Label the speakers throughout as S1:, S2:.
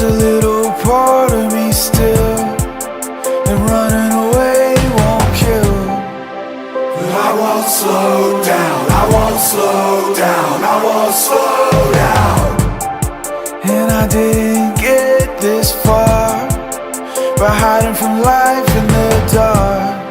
S1: a little part of me still, and running away won't kill. But I won't slow down, I won't slow down, I won't slow down. And I didn't get this far by hiding from life in the dark.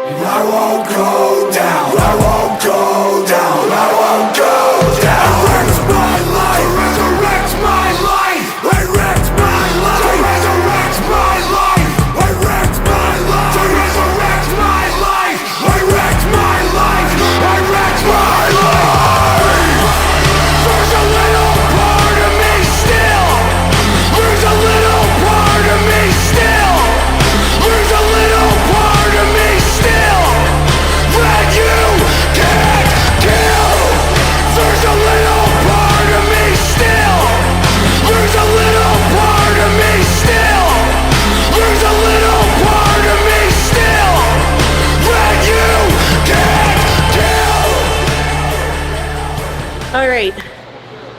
S1: And I won't go down, I won't go down, I won't go down. I wrecked my life, resurrect my life. I wrecked my life, resurrect my life. I wrecked my life, resurrect my life. I wrecked my life, I wrecked my life. There's a little part of me still. There's a little part of me still. There's a little part of me still that you can't kill. There's a little part of me still. There's a little part of me still. There's a little part of me still that you can't kill.
S2: All right,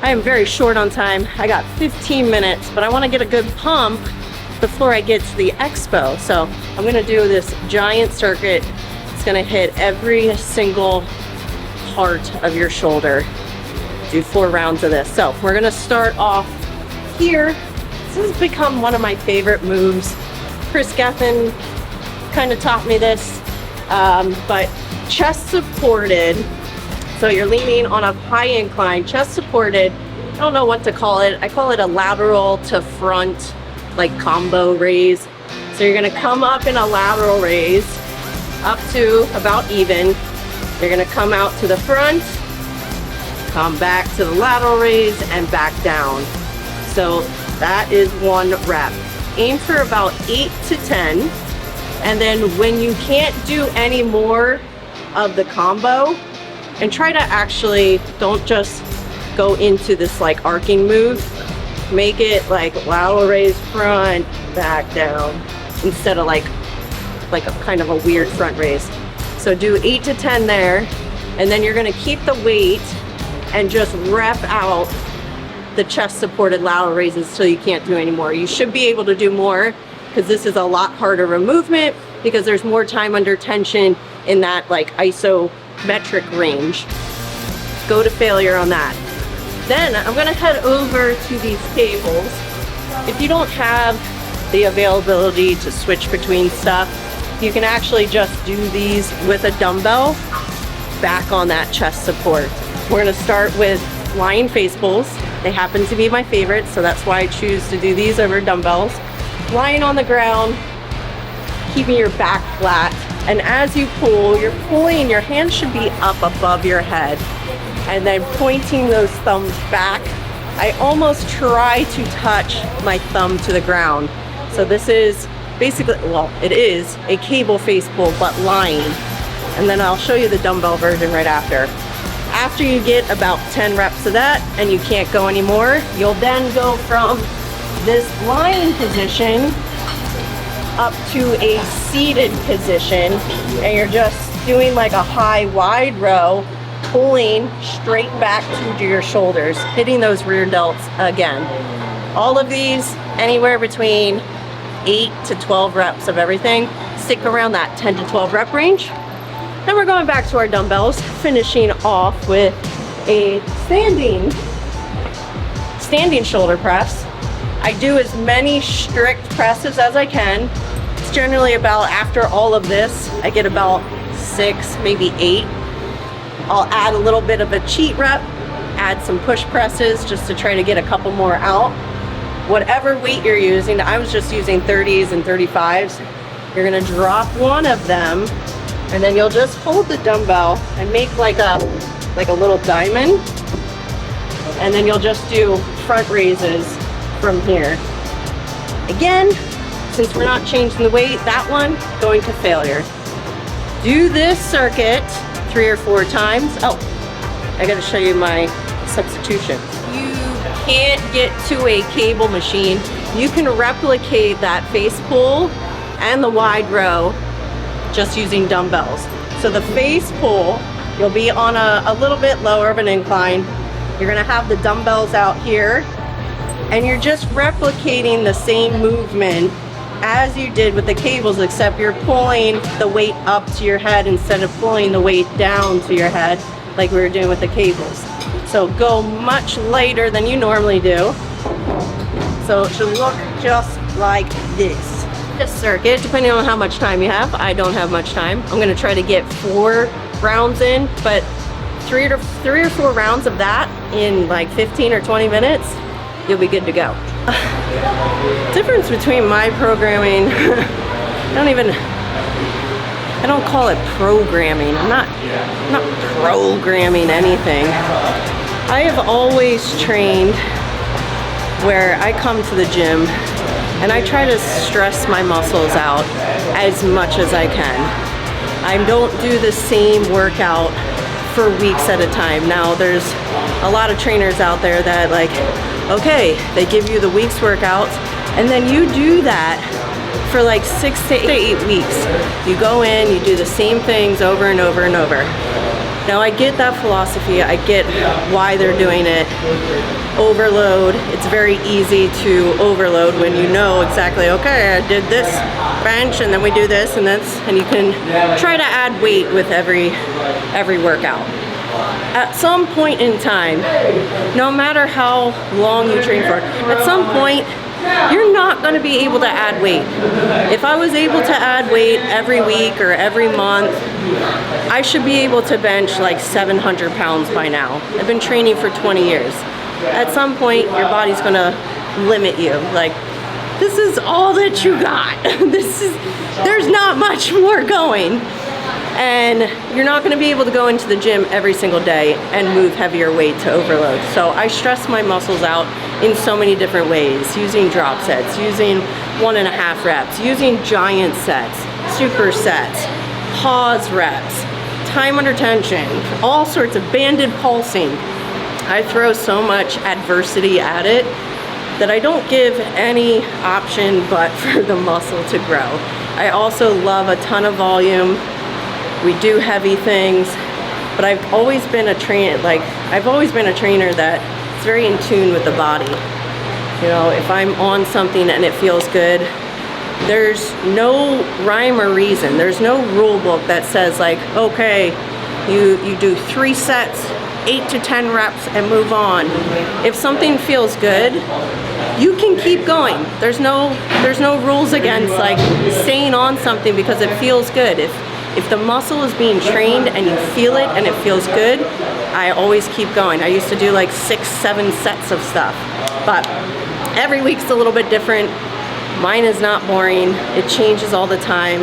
S2: I am very short on time. I got 15 minutes, but I want to get a good pump before I get to the expo. So I'm gonna do this giant circuit. It's gonna hit every single part of your shoulder. Do 4 rounds of this. So we're gonna start off here. This has become one of my favorite moves. Chris Geffen kind of taught me this, but chest supported. So you're leaning on a high incline, chest supported. I don't know what to call it. I call it a lateral to front, like combo raise. So you're gonna come up in a lateral raise up to about even. You're gonna come out to the front, come back to the lateral raise and back down. So that is 1 rep. Aim for about 8 to 10. And then when you can't do any more of the combo, and try to actually, don't just go into this like arcing move. Make it like lateral raise front, back down, instead of like a kind of a weird front raise. So do 8 to 10 there, and then you're gonna keep the weight and just rep out the chest supported lateral raises till you can't do any more. You should be able to do more because this is a lot harder of a movement because there's more time under tension in that like isometric range. Go to failure on that. Then I'm gonna head over to these cables. If you don't have the availability to switch between stuff, you can actually just do these with a dumbbell back on that chest support. We're gonna start with lying face pulls. They happen to be my favorite, so that's why I choose to do these over dumbbells. Lying on the ground, keeping your back flat, and as you pull, you're pulling, your hands should be up above your head, and then pointing those thumbs back. I almost try to touch my thumb to the ground. So this is basically, well, it is a cable face pull, but lying. And then I'll show you the dumbbell version right after. After you get about 10 reps of that and you can't go anymore, you'll then go from this lying position up to a seated position, and you're just doing like a high wide row, pulling straight back to your shoulders, hitting those rear delts again. All of these, anywhere between 8 to 12 reps of everything. Stick around that 10 to 12 rep range. Then we're going back to our dumbbells, finishing off with a standing shoulder press. I do as many strict presses as I can. It's generally about, after all of this, I get about 6, maybe 8. I'll add a little bit of a cheat rep, add some push presses just to try to get a couple more out. Whatever weight you're using, I was just using 30s and 35s. You're gonna drop one of them, and then you'll just hold the dumbbell and make like a little diamond, and then you'll just do front raises from here. Again, since we're not changing the weight, that one going to failure. Do this circuit 3 or 4 times. Oh, I gotta show you my substitution. You can't get to a cable machine. You can replicate that face pull and the wide row just using dumbbells. So the face pull, you'll be on a little bit lower of an incline. You're gonna have the dumbbells out here, and you're just replicating the same movement as you did with the cables, except you're pulling the weight up to your head instead of pulling the weight down to your head like we were doing with the cables. So go much lighter than you normally do. So it should look just like this. This circuit, depending on how much time you have, I don't have much time. I'm gonna try to get 4 rounds in, but three or four rounds of that in like 15 or 20 minutes, you'll be good to go. Difference between my programming, I don't call it programming. I'm not programming anything. I have always trained where I come to the gym and I try to stress my muscles out as much as I can. I don't do the same workout for weeks at a time. Now there's a lot of trainers out there that like, okay, they give you the week's workouts and then you do that for like 6 to 8 weeks. You go in, you do the same things over and over and over. Now I get that philosophy, I get why they're doing it. Overload, it's very easy to overload when you know exactly, okay, I did this bench and then we do this and this, and you can try to add weight with every workout. At some point in time, no matter how long you train for, at some point, you're not going to be able to add weight. If I was able to add weight every week or every month, I should be able to bench like 700 pounds by now. I've been training for 20 years. At some point, your body's going to limit you. Like, this is all that you got. There's not much more going. And you're not going to be able to go into the gym every single day and move heavier weight to overload. So I stress my muscles out in so many different ways, using drop sets, using 1.5 reps, using giant sets, supersets, pause reps, time under tension, all sorts of banded pulsing. I throw so much adversity at it that I don't give any option but for the muscle to grow. I also love a ton of volume. We do heavy things, but I've always been a trainer that is very in tune with the body. You know, if I'm on something and it feels good, there's no rhyme or reason. There's no rule book that says like, okay, you do 3 sets, 8 to 10 reps and move on. If something feels good, you can keep going. There's no rules against like staying on something because it feels good. If the muscle is being trained and you feel it and it feels good, I always keep going. I used to do like 6, 7 sets of stuff, but every week's a little bit different. Mine is not boring. It changes all the time,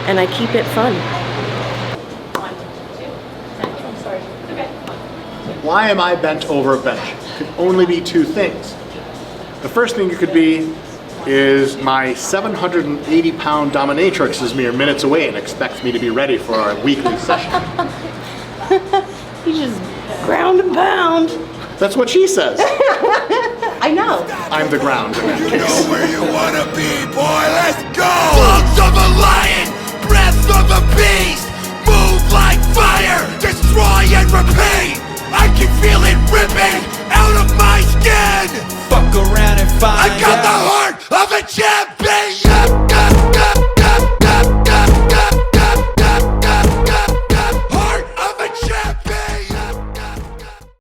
S2: and I keep it fun.
S3: Why am I bent over a bench? It could only be 2 things. The first thing it could be is my 780-pound dominatrix is mere minutes away and expects me to be ready for our weekly session.
S2: You just ground and pound.
S3: That's what she says.
S2: I know.
S3: I'm the ground in that
S1: You
S3: case.
S1: know where you wanna be, boy, let's go! Lungs of a lion, breath of a beast, move like fire, destroy and repeat!